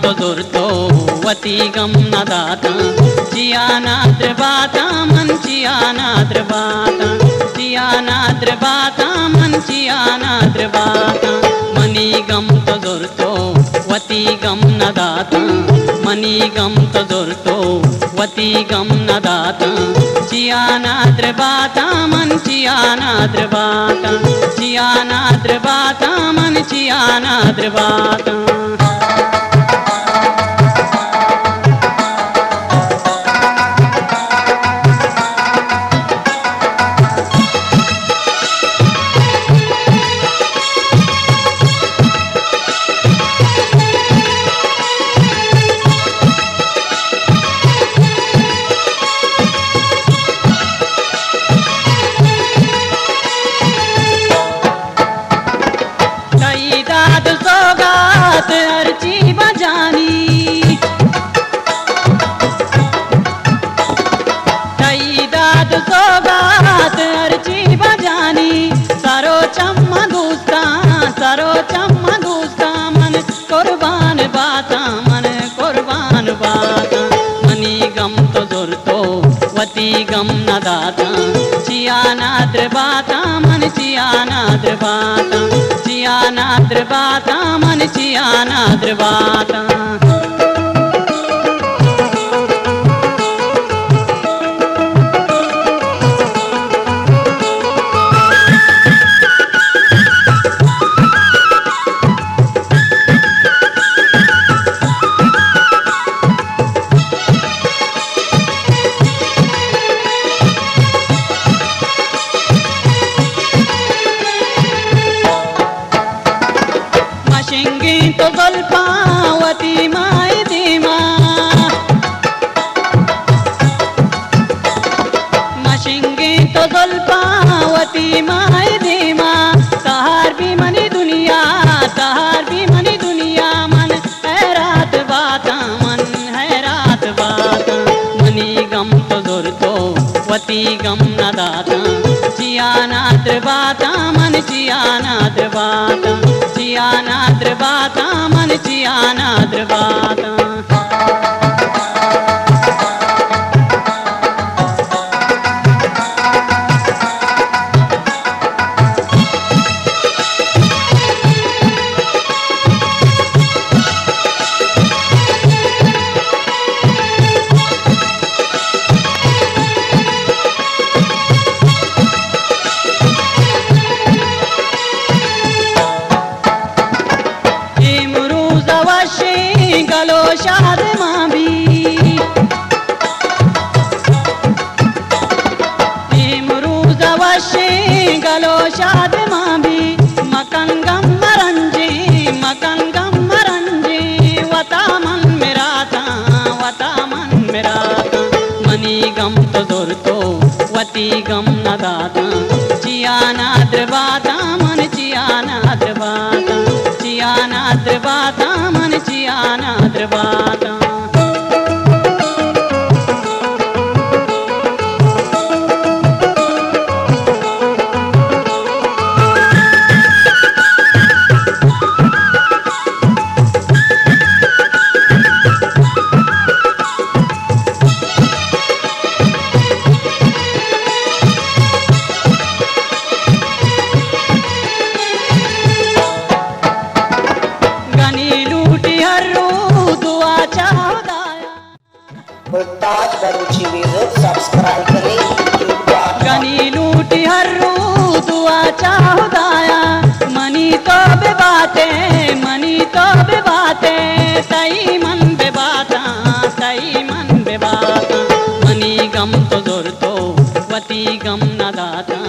तो दुर्तो वती गम न दाता जिया नाद्र बाता मन जिया नाद्र बाता जिया नाद्र बाता मन जिया नाद्र बाता मनी गम तो दुर्तो वती गम न दाता मनी गम तो दुर्तो वती गम न दाता जिया नाद्र बाता मन जिया नाद्र बाता जिया नाद्र बाता मन जिया नाद्र बाता अर्ची बजानी कई दाद सौगात अर्ची बजानी सरो चम्मा गुस्ता मन कुर्बान बाता मनी गम तो दुर्तो वती गम न दाता जिया नाद्र बाता मन जिया नाद्र बाता जिया नाद्र बाता मन जिया नाद्र बाता तो गल्पावती माय धीमा मशिंगी तो गल्पावती माय धीमा तहार भी मनी दुनिया मन हैरात बाता मनी गम तो दुर्तो वती गम न दाता जिया नाद्र बाता मन जिया नाद्र बाता जिया नाद्र बाता मन जिया नाद्र बाता गलो शाद माबी इमरूज अवश्य गलो शाद माबी मकन गम मरंजे वता मन मेराता मनी गम तो दुर्तो वती गम न दाता जिया नाद्र बाता मन जिया नाद्र बाता जिया नाद्र बाता मन जिया नाद्र बाता सब्सक्राइब करें गनी लूटी हर रू दुआ चाहुदाया मनी तो बेबाते तई मन बेबाता मनी गम तो दुर्तो वती गम न दाता